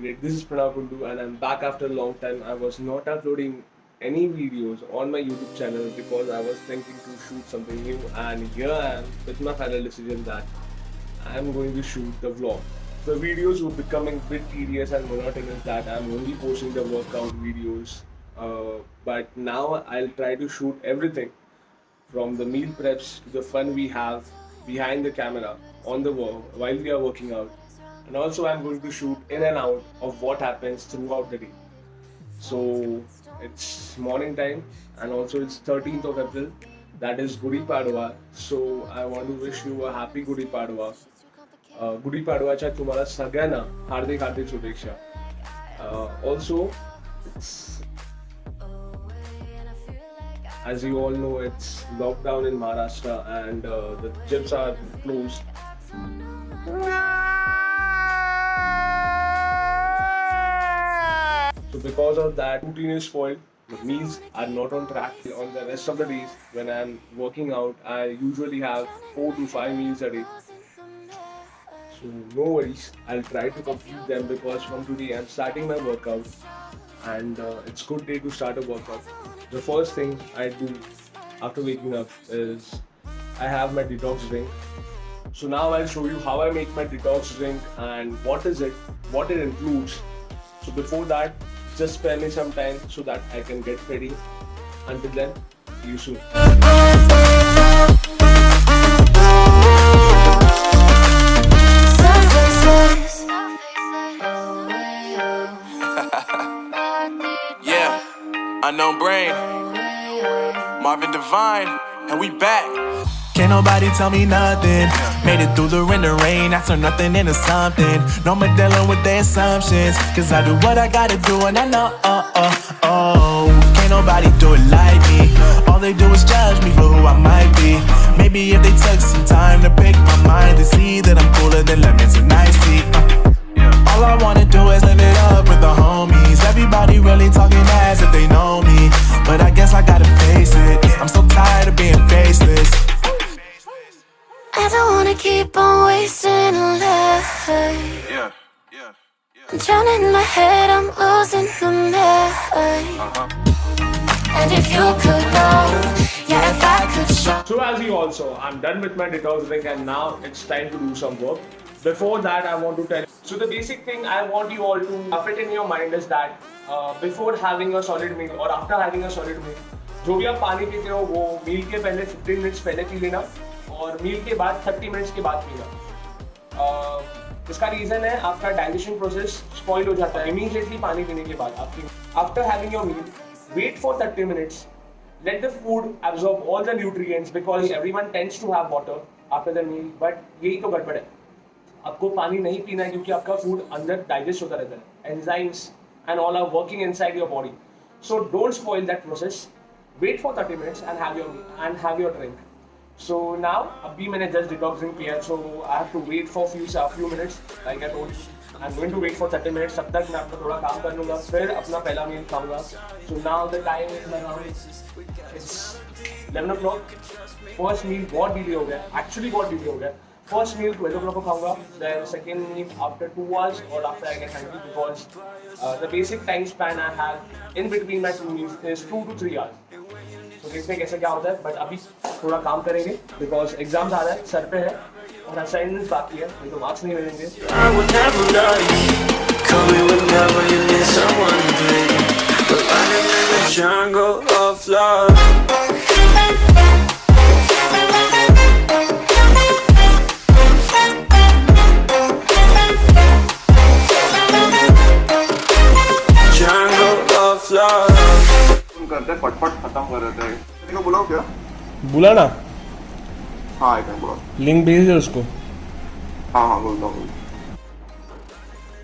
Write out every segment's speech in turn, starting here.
great. This is Pranav Kundu and I'm back after a long time. I was not uploading any videos on my YouTube channel because I was thinking to shoot something new, and here I am with my final decision that I am going to shoot the vlog. The videos were becoming a bit tedious and monotonous that I'm only posting the workout videos. But now I'll try to shoot everything from the meal preps to the fun we have behind the camera on the wall while we are working out. And also I'm going to shoot in and out of what happens throughout the day. So it's morning time and also it's 13th of April. That is Gudi Padwa. So I want to wish you a happy Gudi Padwa. Gudi पाडवाच्या तुम्हाला सगळ्यांना हार्दिक हार्दिक शुभेच्छा. Also, as you all know, it's lockdown in Maharashtra and the gyms are closed. So because of that, routine is spoiled. The meals are not on track. On the rest of the days, when I'm working out, I usually have 4 to 5 meals a day. So no worries, I'll try to complete them because from today I'm starting my workout and it's good day to start a workout. The first thing I do after waking up is I have my detox drink. So now I'll show you how I make my detox drink and what is it, what it includes. So before that, just spare me some time so that I can get ready. Until then, see you soon. Yeah, Unknown Brain, Marvin Devine, and we back. Can't nobody tell me nothing. Made it through the rain and rain. I turn nothing into something. No more dealing with their assumptions. Cause I do what I gotta do and I know, can't nobody do it like me. All they do is judge me for who I might be. Maybe if they took some time to pick my mind to see that I'm cooler than lemons and iced tea. All I wanna do is live it up with the homies. Everybody really talking ass if they know me, but I guess I gotta face it. I'm so tired of being faceless. I don't wanna keep on wasting a life. I'm drowning in my head, I'm losing the mind. And if you could know, yeah, if I could show. So as you all saw, I'm done with my detox drink and now it's time to do some work. Before that, I want to tell you. So the basic thing I want you all to fit in your mind is that before having a solid meal or after having a solid meal, जो भी आप पानी पीते हो वो मील के पहले 15 minutes पहले पी लेना और मील के बाद 30 मिनट्स के बाद पीना. इसका रीज़न है आपका डाइजेशन प्रोसेस स्पॉइल हो जाता है इमीडिएटली पानी पीने के बाद. आपकी after having your meal wait for 30 minutes. Let the food absorb all the nutrients because everyone tends to have water after the meal. But यही तो गड़बड़ है. आपको पानी नहीं पीना है क्योंकि आपका फूड अंदर डाइजेस्ट होता रहता है. Enzymes and all are working inside your body. So don't spoil that process. Wait for 30 minutes and have your drink. So now अभी मैंने जस्ट डिटॉक्स ड्रिंक पिया, so I have to wait for few minutes. Like I told you, I am going to wait for 30 minutes. तब तक मैं अपना थोड़ा काम कर लूँगा, फिर अपना पहला मील खाऊंगा. So now the time is around 11 o'clock. First meal बहुत डिले हो गया, एक्चुअली बहुत डिले हो गया. First meal 12 o'clock को खाऊंगा, then second meal after 2 hours or after I get hungry because the basic time span I have in between my 2 meals is 2 to 3 hours. So देखते हैं कैसे क्या होता है, but अभी थोड़ा काम करेंगे because exams आ रहा है, सर पे है और assignments बाकी है, नहीं तो marks नहीं मिलेंगे. I would never love you. Call me whenever you need someone, babe. But running in the jungle of love. करते फटफट खत्म कर देते हैं. किसी को बुलाओ क्या? बुला ना, हाँ एक बुलाओ. लिंक भेज दे उसको. हाँ बोलता हूँ.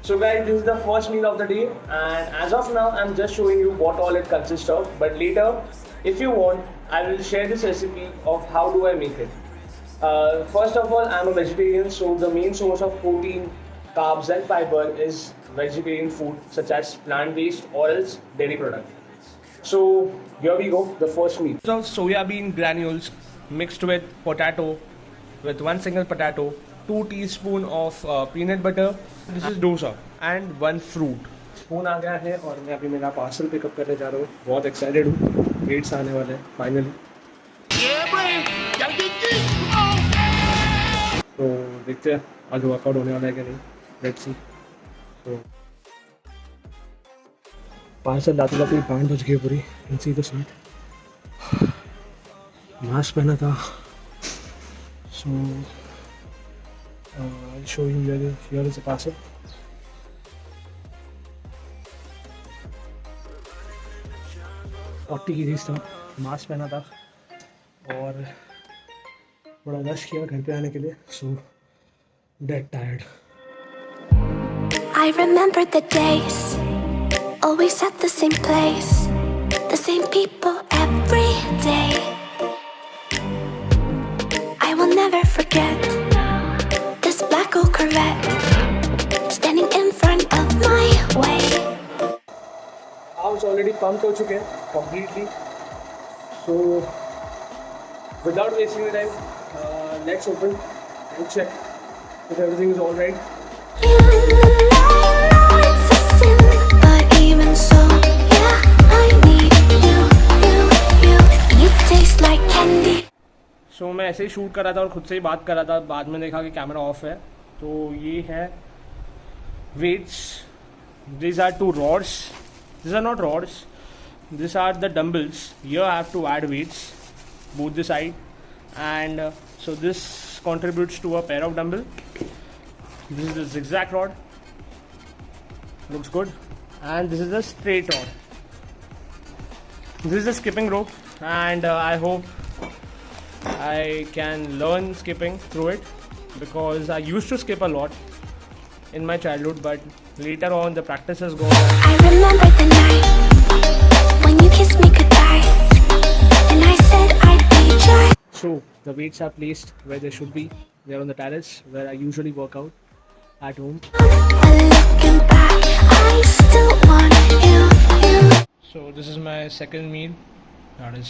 So guys, this is the first meal of the day and as of now I'm just showing you what all it consists of, but later if you want I will share this recipe of how do I make it. First of all, I'm a vegetarian, so the main source of protein, carbs and fiber is vegetarian food such as plant-based or else dairy product. So here we go, the first meal. So soya bean granules mixed with potato, with one single potato, 2 teaspoon of peanut butter. This is dosa and 1 fruit. Phone आ गया है और मैं अभी मेरा parcel pickup करने जा रहा हूँ. बहुत एक्साइटेड हूँ. गेट्स आने वाले हैं फाइनली. तो देखते हैं आज वर्कआउट होने वाला है कि नहीं. Let's see. तो पार्सल लाते लाते 5 बज गए पूरी. See the sweet. मास्क पहना था. सो I'll show you here is the parcel. $40 kgs था. मास्क पहना था और थोड़ा रश किया घर पे आने के लिए. So dead tired. I remember the days, always at the same place, the same people every day. I will never forget this black old Corvette standing in front of my way. Arms already pumped हो चुके हैं completely. So without wasting the time, let's open and check if everything is alright. It's a sin, but even so, yeah, I need you. You taste like candy. So मैं ऐसे ही shoot कर रहा था और खुद से ही बात कर रहा था. बाद में देखा कि कैमरा ऑफ है. तो ये है weights. These are 2 rods. These are not rods. These are the dumbbells. Here I have to add weights, both the side, and so this contributes to a pair of dumbbell. This is the zigzag rod. Looks good. And this is the straight rod. This is the skipping rope, and I hope I can learn skipping through it, because I used to skip a lot in my childhood, but later on the practice has gone on. I remember the night when you kissed me goodbye, and I said I'd be dry. So the weights are placed where they should be. They are on the terrace where I usually work out at home. But looking back, I still want you. So this is my second meal. That is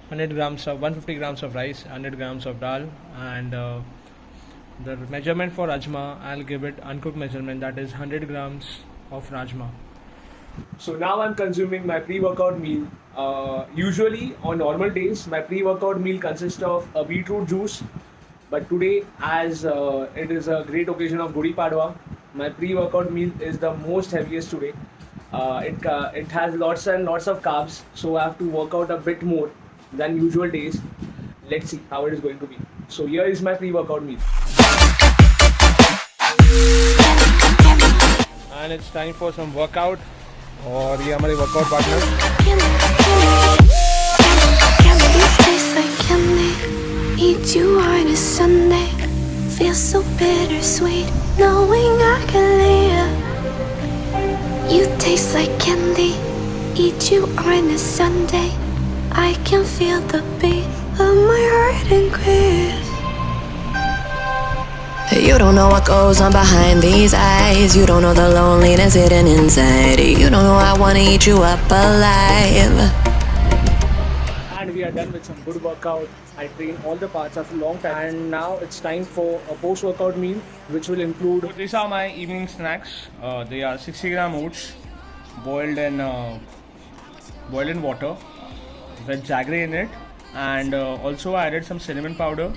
150 grams of rice, 100 grams of dal, and the measurement for rajma, I'll give it uncooked measurement, that is 100 grams of rajma. So now I'm consuming my pre-workout meal. Usually on normal days, my pre-workout meal consists of a beetroot juice. But today, as it is a great occasion of Gudi Padwa, my pre-workout meal is the most heaviest today. It has lots and lots of carbs, so I have to work out a bit more than usual days. Let's see how it is going to be. So here is my pre-workout meal. And it's time for some workout. और ये हमारे workout partner. You taste like candy. Eat you on a Sunday. Feels so bittersweet knowing I can live. You taste like candy. Eat you on a Sunday. I can feel the beat of my heart increase. You don't know what goes on behind these eyes. You don't know the loneliness hidden inside. You don't know I wanna eat you up alive. And we are done with some good workout. I train all the parts after a long time, and now it's time for a post-workout meal, which will include. So these are my evening snacks. They are 60 gram oats, boiled in water, with jaggery in it, and also I added some cinnamon powder.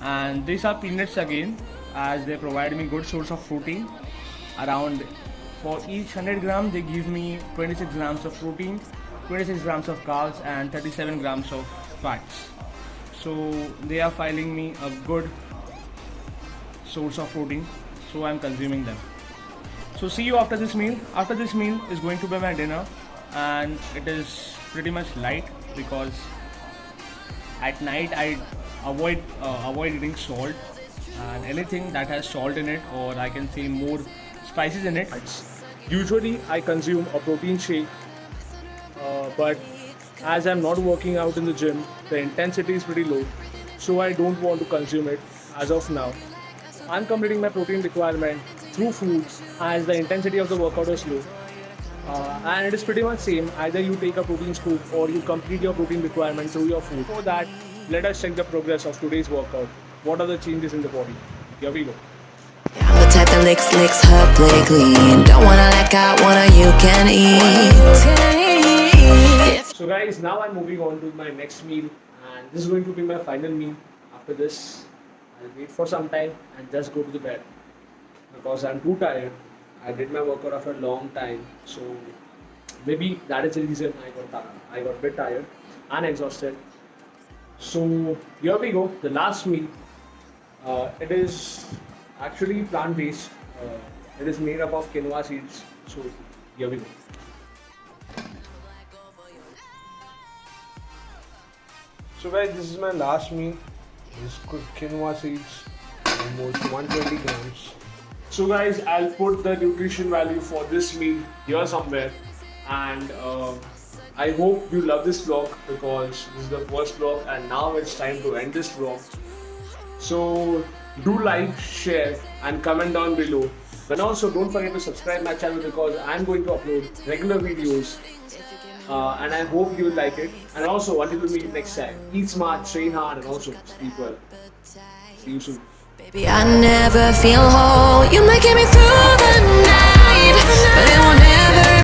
And these are peanuts again, as they provide me good source of protein. Around for each 100 gram, they give me 26 grams of protein, 26 grams of carbs, and 37 grams of fats. So they are filing me a good source of protein, so I am consuming them. So see you after this meal. After this meal is going to be my dinner, and it is pretty much light because at night I avoid eating salt and anything that has salt in it, or I can say more spices in it. Usually I consume a protein shake, but as I'm not working out in the gym, the intensity is pretty low, so I don't want to consume it as of now. I'm completing my protein requirement through foods as the intensity of the workout is low. And it is pretty much same, either you take a protein scoop or you complete your protein requirement through your food. For that, let us check the progress of today's workout. What are the changes in the body? here we go. I'm the type that licks her plate clean. Don't wanna let out one of you can eat. So guys, now I'm moving on to my next meal, and this is going to be my final meal. After this, I'll wait for some time and just go to the bed because I'm too tired. I did my workout after a long time, so maybe that is the reason I got a bit tired and exhausted. So here we go, the last meal. It is actually plant-based. It is made up of quinoa seeds. So here we go. So guys, this is my last meal. This quinoa seeds, almost 120 grams. So guys, I'll put the nutrition value for this meal here somewhere, and I hope you love this vlog because this is the first vlog and now it's time to end this vlog. So do like, share and comment down below. And also don't forget to subscribe my channel because I'm going to upload regular videos. And I hope you will like it. And also, until we meet next time, eat smart, train hard, and also sleep well. See you soon. Baby, I never feel whole. You might get me through the night, but it won't never